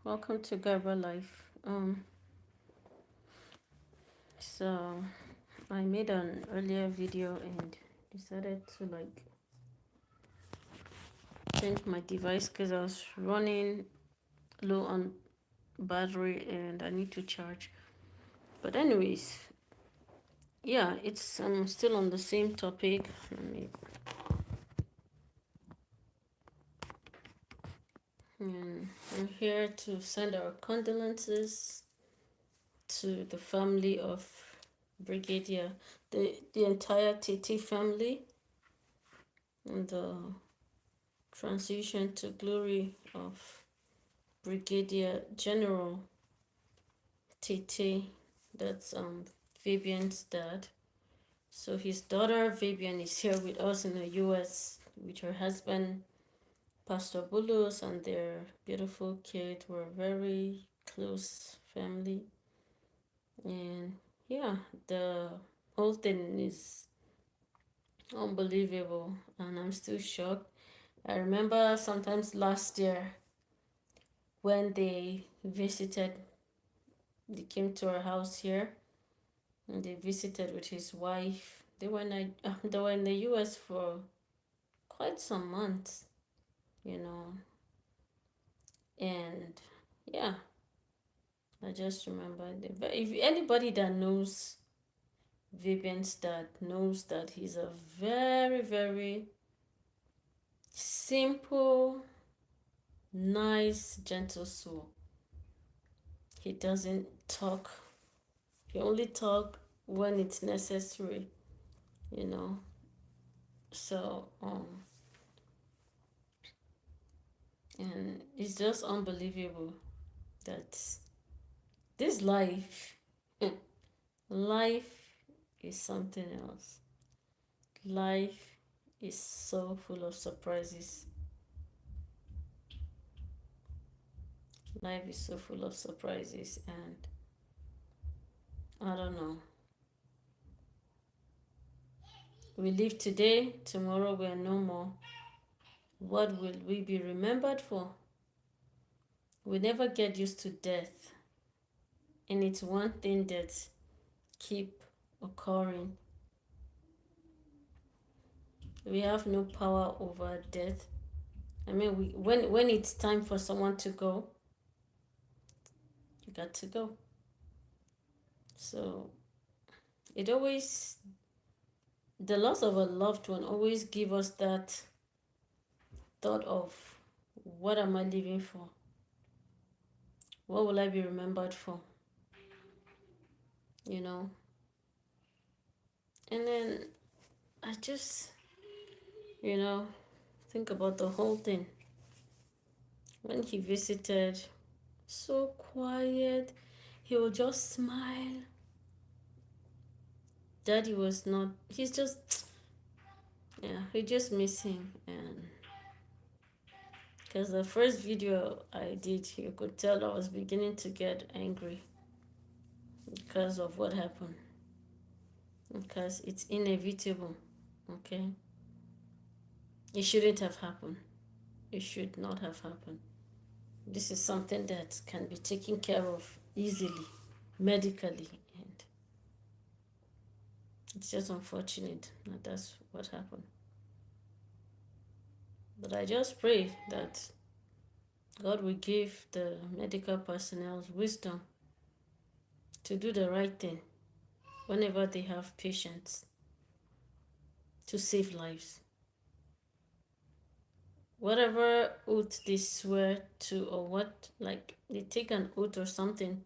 Welcome to Gerber Life. So I made an earlier video and decided to change my device because I was running low on battery and I need to charge. But anyways, yeah, it's still on the same topic. I'm here to send our condolences to the family of Brigadier, the entire TT family, and the transition to glory of Brigadier General TT. That's Vivian's dad. So his daughter Vivian is here with us in the US with her husband Pastor Bulus and their beautiful kid. We're a very close family. And yeah, the whole thing is unbelievable and I'm still shocked. I remember sometimes last year when they came to our house here and they visited with his wife. They were in the US for quite some months, you know. And yeah, I just remember if anybody that knows Vivian's dad knows that he's a very, very simple, nice, gentle soul. He doesn't talk. He only talk when it's necessary, you know. So and it's just unbelievable that this life, life is something else. Life is so full of surprises. Life is so full of surprises, and I don't know. We live today, tomorrow we're no more. What will we be remembered for? We never get used to death, and it's one thing that keep occurring. We have no power over death. I mean, when it's time for someone to go, you got to go. So it always, the loss of a loved one always give us that thought of, what am I living for? What will I be remembered for? You know? And then I just, you know, think about the whole thing. When he visited, so quiet, he would just smile. Daddy was not, he's just, yeah, we just miss him. And because the first video I did, you could tell I was beginning to get angry because of what happened. Because it's inevitable, okay? It shouldn't have happened. It should not have happened. This is something that can be taken care of easily, medically, and it's just unfortunate that that's what happened. But I just pray that God will give the medical personnel wisdom to do the right thing whenever they have patients to save lives. Whatever oath they swear to, or what, like they take an oath or something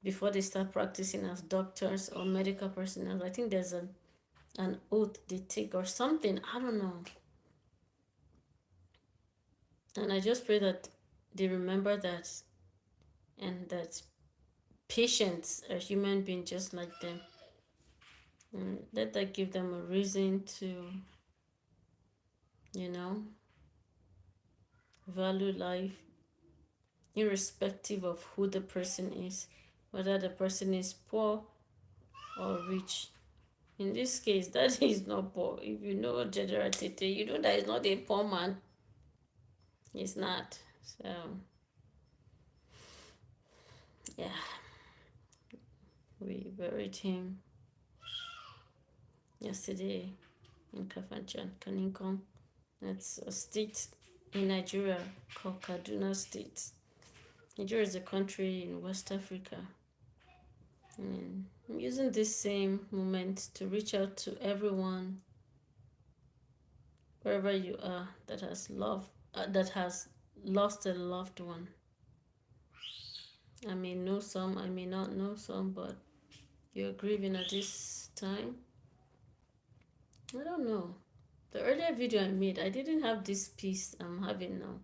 before they start practicing as doctors or medical personnel. I think there's an oath they take or something. I don't know. And I just pray that they remember that, and that patients are human beings just like them. And let that give them a reason to, you know, value life, irrespective of who the person is, whether the person is poor or rich. In this case, that is not poor. If you know General Tete, you know that he's not a poor man. He's not. So Yeah, we buried him yesterday in Kafanchan, Kaninkong. That's a state in Nigeria called Kaduna State. Nigeria is a country in West Africa. And I'm using this same moment to reach out to everyone, wherever you are, that has lost a loved one. I may know some, I may not know some, but you're grieving at this time. I don't know. The earlier video I made, I didn't have this peace I'm having now.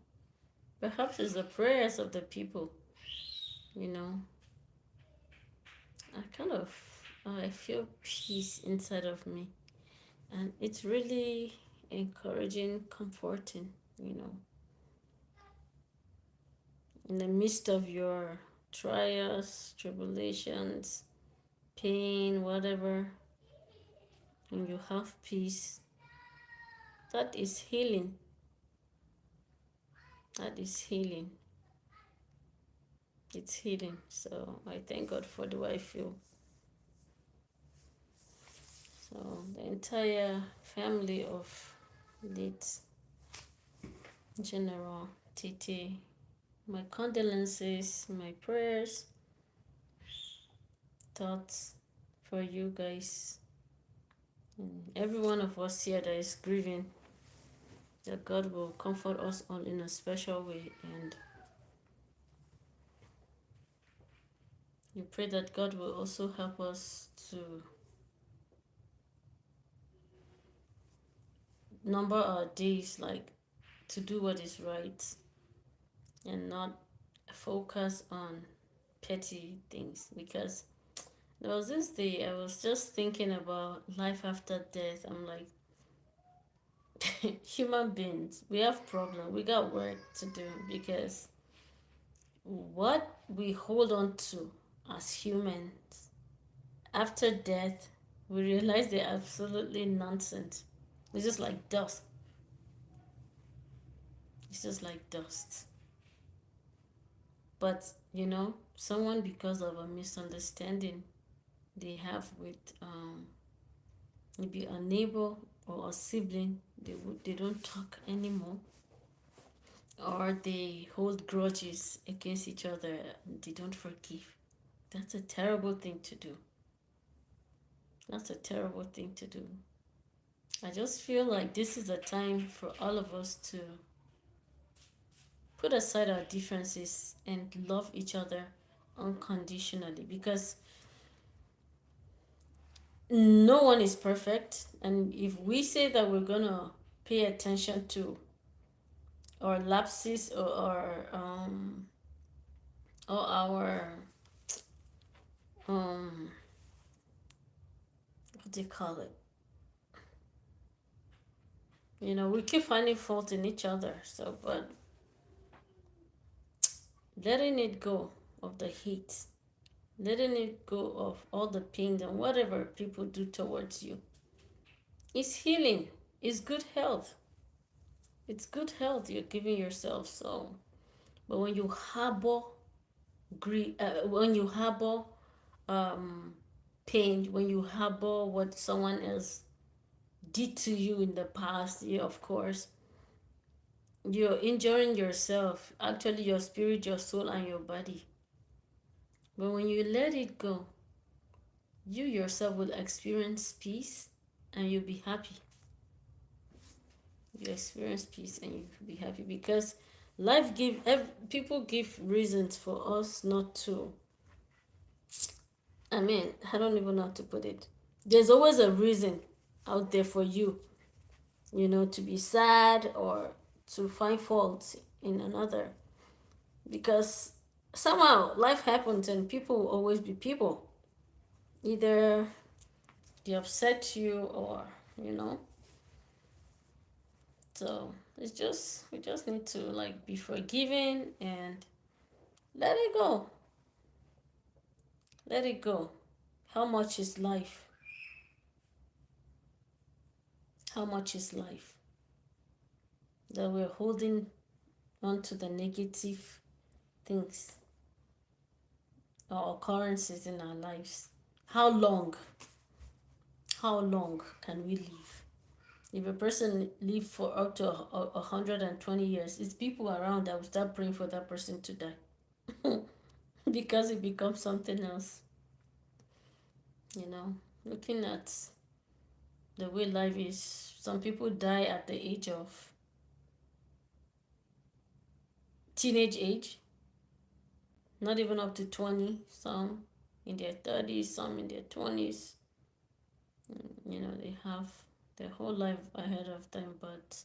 Perhaps it's the prayers of the people, you know. I feel peace inside of me. And it's really encouraging, comforting, you know. In the midst of your trials, tribulations, pain, whatever, and you have peace, that is healing. That is healing. It's healing. So I thank God for the way I feel. So the entire family of late General Titi, my condolences, my prayers, thoughts for you guys, and every one of us here that is grieving, that God will comfort us all in a special way. And we pray that God will also help us to number our days, like to do what is right and not focus on petty things. Because there was this day I was just thinking about life after death. I'm like, human beings, we have problems, we got work to do, because what we hold on to as humans after death, we realize they're absolutely nonsense. It's just like dust. It's just like dust. But you know, someone, because of a misunderstanding they have with maybe a neighbor or a sibling, they don't talk anymore, or they hold grudges against each other and they don't forgive. That's a terrible thing to do. That's a terrible thing to do. I just feel like this is a time for all of us to put aside our differences and love each other unconditionally, because no one is perfect. And if we say that we're gonna pay attention to our lapses or our what do you call it, you know, we keep finding fault in each other. So but letting it go of the hate, letting it go of all the pain and whatever people do towards you, is healing, is good health. It's good health you're giving yourself. So but when you harbor grief, when you harbor um pain, when you harbor what someone else did to you in the past, yeah, of course you're injuring yourself, actually your spirit, your soul, and your body. But when you let it go, you yourself will experience peace and you'll be happy. You experience peace and you'll be happy, because people give reasons for us not to. I mean, I don't even know how to put it. There's always a reason out there for you, you know, to be sad or to find fault in another, because somehow life happens and people will always be people. Either they upset you or, you know. So it's just, we just need to like be forgiving and let it go. Let it go. How much is life? How much is life that we're holding on to the negative things? or occurrences in our lives. How long? How long can we live? If a person live for up to 120 years, it's people around that will start praying for that person to die because it becomes something else. You know, looking at the way life is, some people die at the age of teenage age, not even up to 20, some in their 30s, some in their 20s. You know, they have their whole life ahead of them, but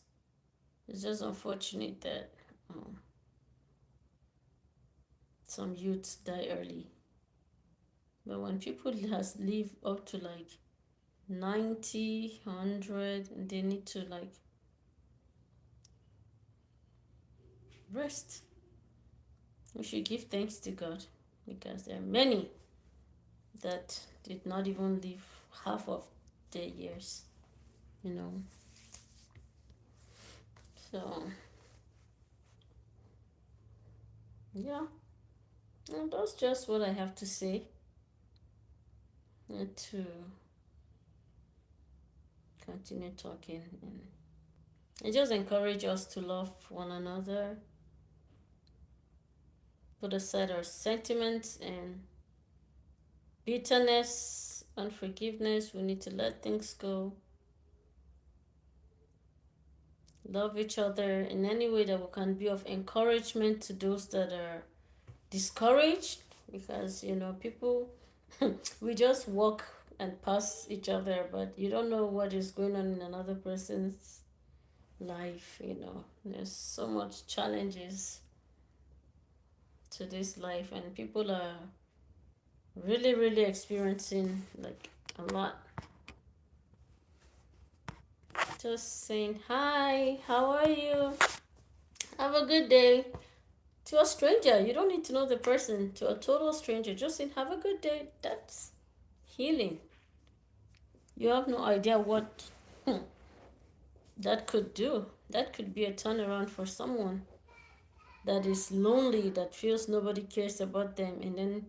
it's just unfortunate that some youths die early. But when people has live up to like 90, 100, and they need to like rest, we should give thanks to God, because there are many that did not even live half of their years, you know. So yeah, and that's just what I have to say, to continue talking. And I just encourage us to love one another, put aside our sentiments and bitterness, unforgiveness. We need to let things go, love each other in any way that we can be of encouragement to those that are discouraged, because you know, people we just walk and pass each other, but you don't know what is going on in another person's life. You know, there's so much challenges to this life, and people are really, really experiencing like a lot. Just saying hi, how are you, have a good day. To a stranger, you don't need to know the person. To a total stranger, just saying have a good day, that's healing. You have no idea what that could do. That could be a turnaround for someone that is lonely, that feels nobody cares about them, and then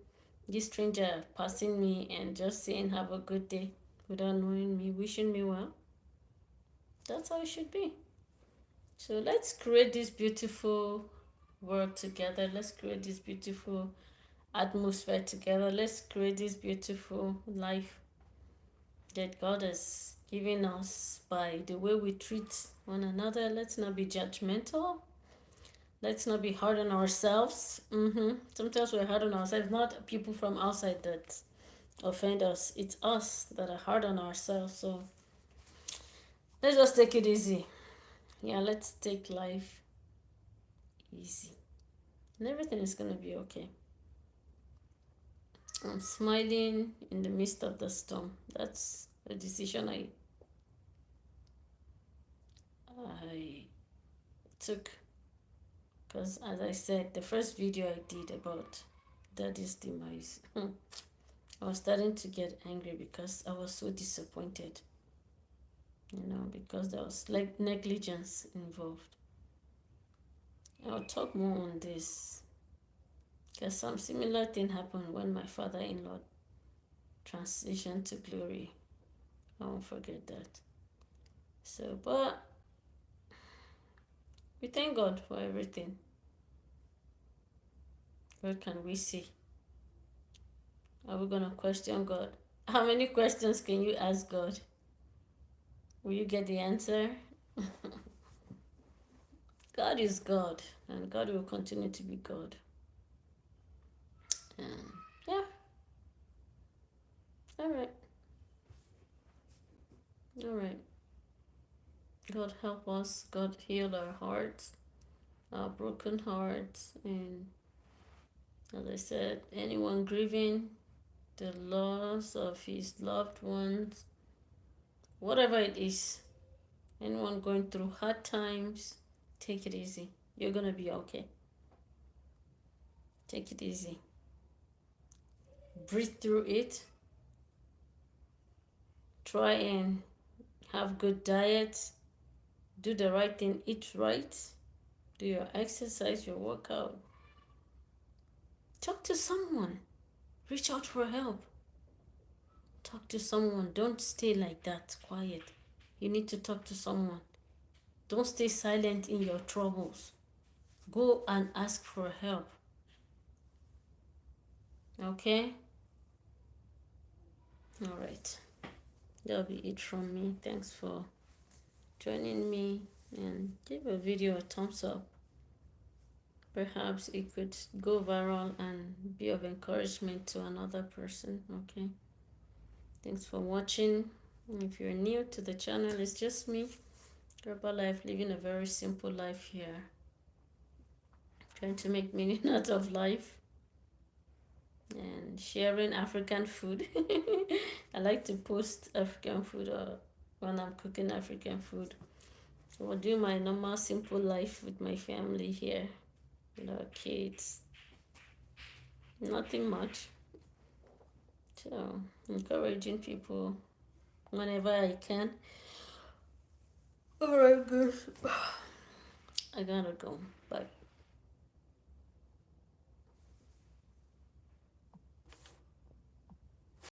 this stranger passing me and just saying have a good day without knowing me, wishing me well. That's how it should be. So let's create this beautiful world together. Let's create this beautiful atmosphere together. Let's create this beautiful life that God has given us by the way we treat one another. Let's not be judgmental. Let's not be hard on ourselves. Sometimes we're hard on ourselves, not people from outside that offend us. It's us that are hard on ourselves. So let's just take it easy. Yeah, let's take life easy. And everything is going to be okay. I'm smiling in the midst of the storm. That's a decision I took, because as I said, the first video I did about Daddy's demise, I was starting to get angry because I was so disappointed, you know, because there was like negligence involved. I'll talk more on this because some similar thing happened when my father-in-law transitioned to glory. I won't forget that. So, but we thank God for everything. What can we see? Are we going to question God? How many questions can you ask God? Will you get the answer? God is God, and God will continue to be God. And yeah, all right. All right. God help us. God heal our hearts, our broken hearts. And as I said, anyone grieving the loss of his loved ones, whatever it is, anyone going through hard times, take it easy. You're going to be okay. Take it easy. Breathe through it. Try and have good diet. Do the right thing. Eat right. Do your exercise, your workout. Talk to someone. Reach out for help. Talk to someone. Don't stay like that, quiet. You need to talk to someone. Don't stay silent in your troubles. Go and ask for help. Okay? All right. That'll be it from me. Thanks for joining me, and give a video a thumbs up. Perhaps it could go viral and be of encouragement to another person. Okay. Thanks for watching. If you're new to the channel, it's just me, Herbalife, living a very simple life here. Trying to make meaning out of life and sharing African food. I like to post African food when I'm cooking African food. So I'll do my normal simple life with my family here, with our kids. Nothing much. So encouraging people whenever I can. Alright guys. I gotta go. Bye.